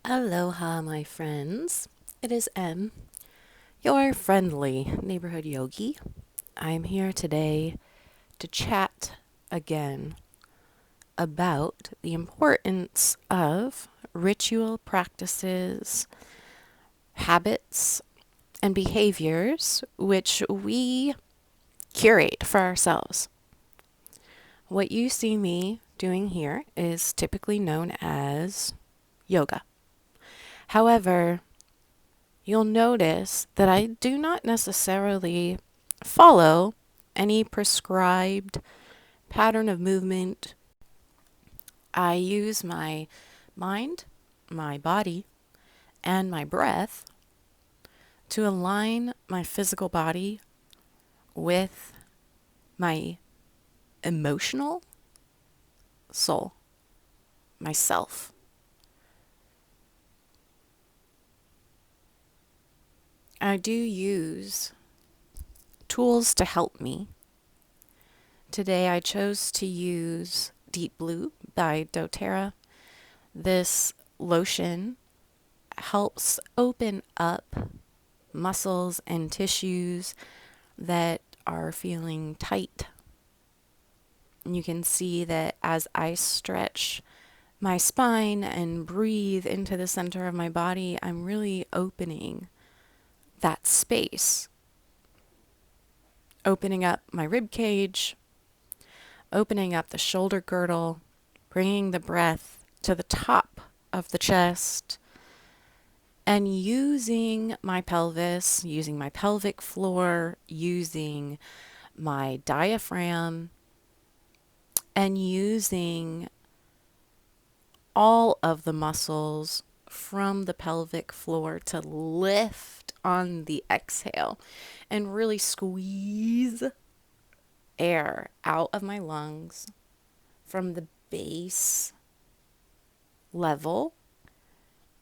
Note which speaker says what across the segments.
Speaker 1: Aloha, my friends. It is M, your friendly neighborhood yogi. I'm here today to chat again about the importance of ritual practices, habits, and behaviors which we curate for ourselves. What you see me doing here is typically known as yoga. However, you'll notice that I do not necessarily follow any prescribed pattern of movement. I use my mind, my body, and my breath to align my physical body with my emotional soul, myself. I do use tools to help me. Today I chose to use Deep Blue by doTERRA. This lotion helps open up muscles and tissues that are feeling tight. And you can see that as I stretch my spine and breathe into the center of my body, I'm really opening that space. Opening up my rib cage, opening up the shoulder girdle, bringing the breath to the top of the chest, and using my pelvis, using my pelvic floor, using my diaphragm, and using all of the muscles from the pelvic floor to lift on the exhale and really squeeze air out of my lungs from the base level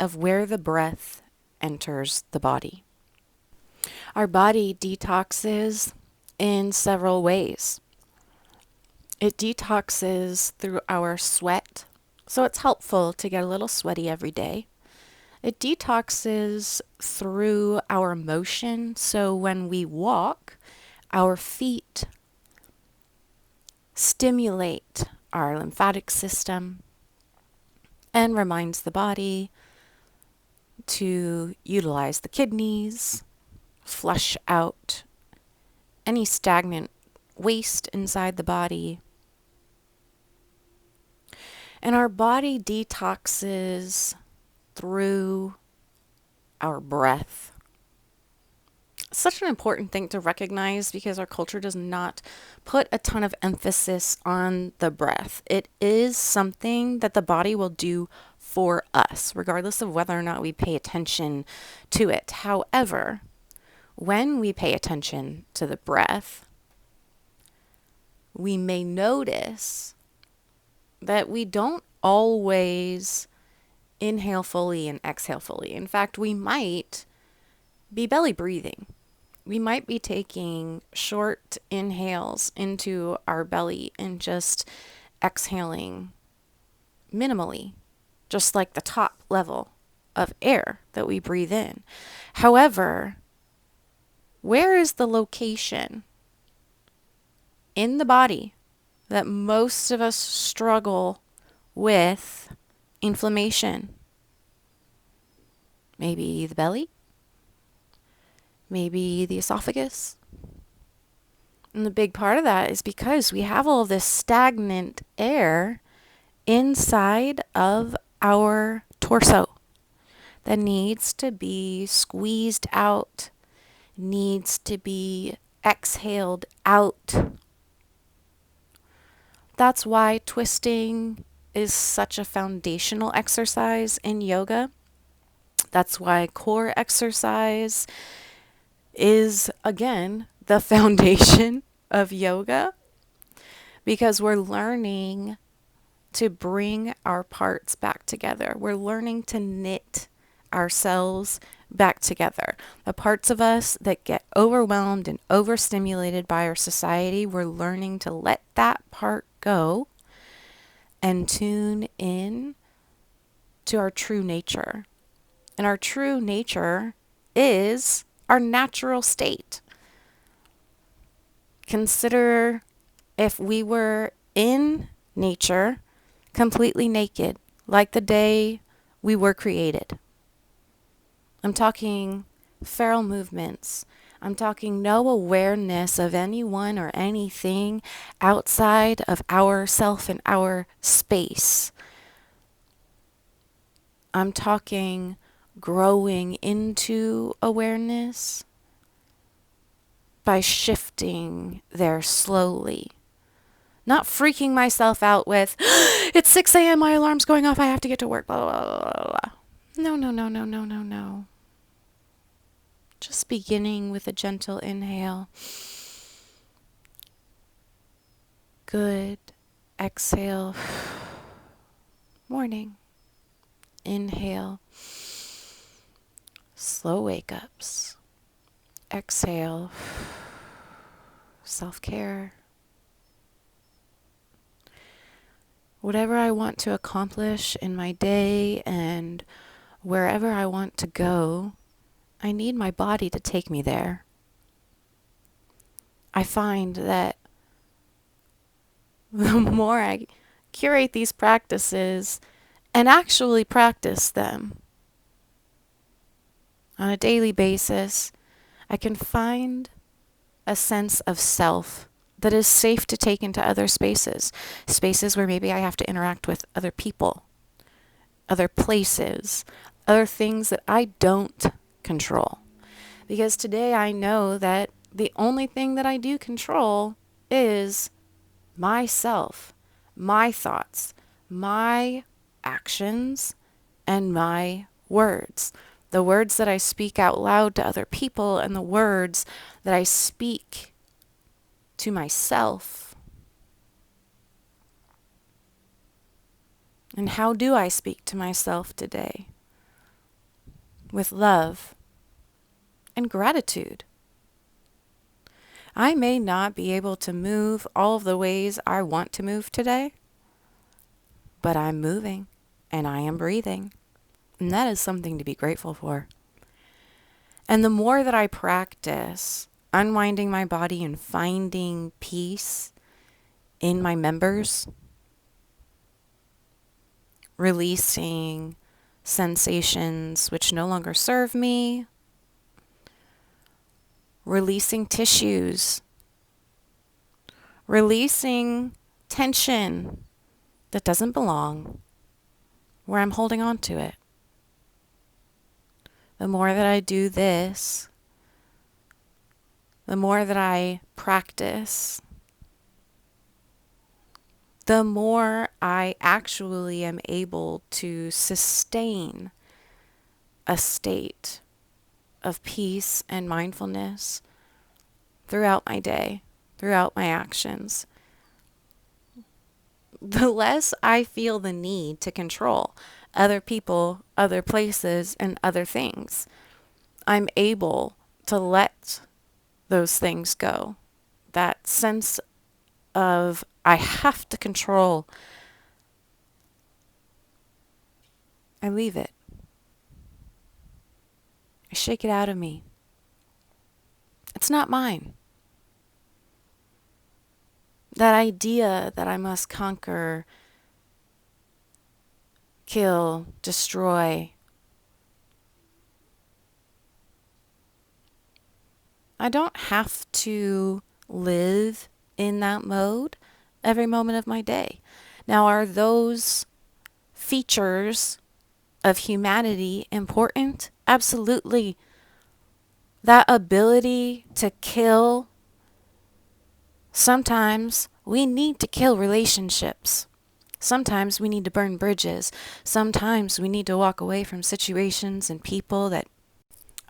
Speaker 1: of where the breath enters the body. Our body detoxes in several ways. It detoxes through our sweat, so it's helpful to get a little sweaty every day. It detoxes through our motion, so when we walk, our feet stimulate our lymphatic system and reminds the body to utilize the kidneys, flush out any stagnant waste inside the body. And our body detoxes through our breath. Such an important thing to recognize because our culture does not put a ton of emphasis on the breath. It is something that the body will do for us, regardless of whether or not we pay attention to it. However, when we pay attention to the breath, we may notice that we don't always inhale fully and exhale fully. In fact, we might be belly breathing. We might be taking short inhales into our belly and just exhaling minimally, just like the top level of air that we breathe in. However, where is the location in the body that most of us struggle with inflammation? Maybe the belly? Maybe the esophagus? And the big part of that is because we have all this stagnant air inside of our torso that needs to be squeezed out, needs to be exhaled out. That's why twisting is such a foundational exercise in yoga. That's why core exercise is, again, the foundation of yoga, because we're learning to bring our parts back together. We're learning to knit ourselves back together. The parts of us that get overwhelmed and overstimulated by our society, we're learning to let that part go and tune in to our true nature, And our true nature is our natural state. Consider if we were in nature completely naked, like the day we were created. I'm talking feral movements. I'm talking no awareness of anyone or anything outside of our self and our space. I'm talking growing into awareness by shifting there slowly. Not freaking myself out with, it's 6 a.m., my alarm's going off, I have to get to work, blah, blah, blah, blah, blah. No, no, no, no, no, no, no. Just beginning with a gentle inhale. Good. Exhale. Morning. Inhale. Slow wake ups. Exhale. Self-care. Whatever I want to accomplish in my day and wherever I want to go, I need my body to take me there. I find that the more I curate these practices and actually practice them on a daily basis, I can find a sense of self that is safe to take into other spaces. Spaces where maybe I have to interact with other people, other places, other things that I don't control. Because today I know that the only thing that I do control is myself, my thoughts, my actions, and my words. The words that I speak out loud to other people and the words that I speak to myself. And how do I speak to myself today? With love and gratitude. I may not be able to move all of the ways I want to move today, but I'm moving and I am breathing. And that is something to be grateful for. And the more that I practice unwinding my body and finding peace in my members, releasing sensations which no longer serve me, releasing tissues, releasing tension that doesn't belong, where I'm holding on to it. The more that I do this, the more that I practice, the more I actually am able to sustain a state of peace and mindfulness throughout my day, throughout my actions. The less I feel the need to control other people, other places, and other things, I'm able to let those things go. That sense of I have to control, I leave it. I shake it out of me. It's not mine. That idea that I must conquer, kill, destroy. I don't have to live in that mode every moment of my day. Now, are those features of humanity important? Absolutely. That ability to kill, sometimes we need to kill relationships. Sometimes we need to burn bridges. Sometimes we need to walk away from situations and people that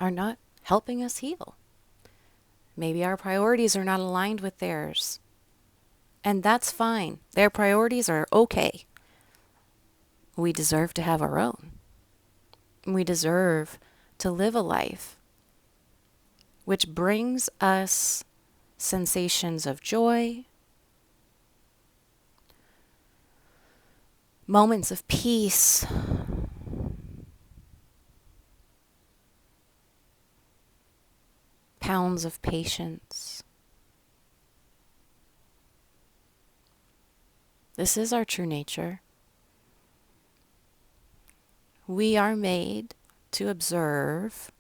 Speaker 1: are not helping us heal. Maybe our priorities are not aligned with theirs. And that's fine. Their priorities are okay. We deserve to have our own. We deserve to live a life which brings us sensations of joy, moments of peace, pounds of patience. This is our true nature. We are made to observe.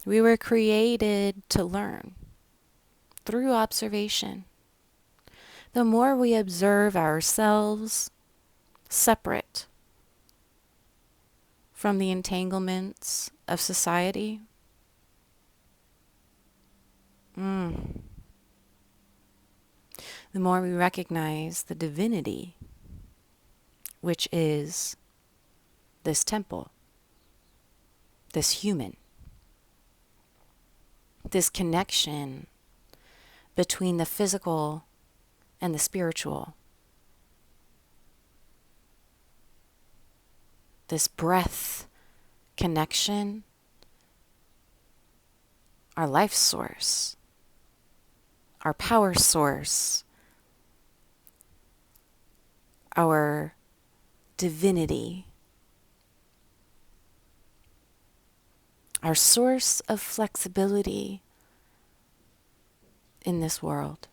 Speaker 1: We were created to learn through observation. The more we observe ourselves separate from the entanglements of society, the more we recognize the divinity, which is this temple, this human, this connection between the physical and the spiritual, this breath connection, our life source, our power source, our divinity, our source of flexibility in this world.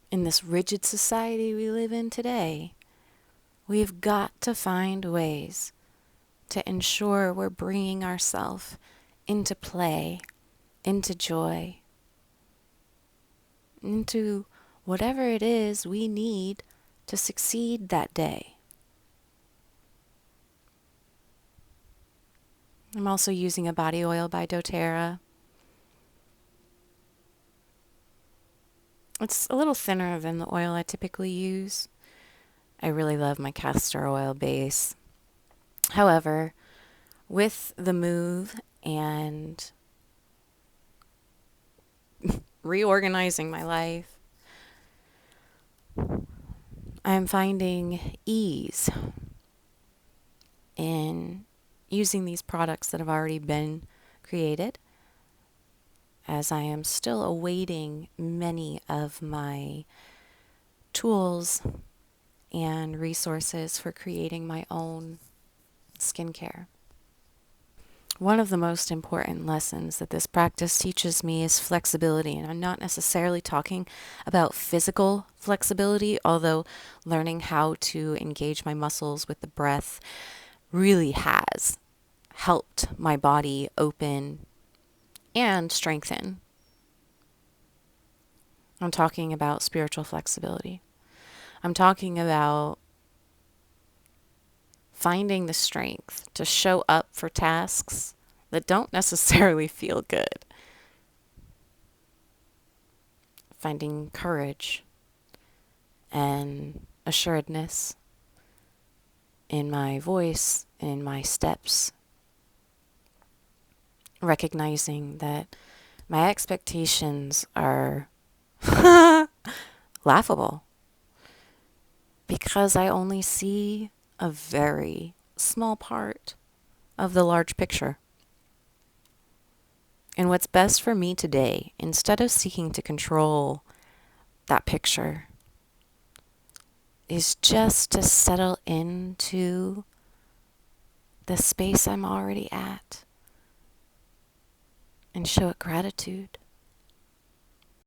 Speaker 1: In this rigid society we live in today, we've got to find ways to ensure we're bringing ourselves into play, into joy, into whatever it is we need to succeed that day. I'm also using a body oil by doTERRA. It's a little thinner than the oil I typically use. I really love my castor oil base. However, with the move and reorganizing my life, I'm finding ease in using these products that have already been created, as I am still awaiting many of my tools and resources for creating my own skincare. One of the most important lessons that this practice teaches me is flexibility, and I'm not necessarily talking about physical flexibility, although learning how to engage my muscles with the breath really has helped my body open and strengthen. I'm talking about spiritual flexibility. I'm talking about finding the strength to show up for tasks that don't necessarily feel good. Finding courage and assuredness in my voice, in my steps. Recognizing that my expectations are laughable because I only see a very small part of the large picture. And what's best for me today, instead of seeking to control that picture, is just to settle into the space I'm already at and show it gratitude.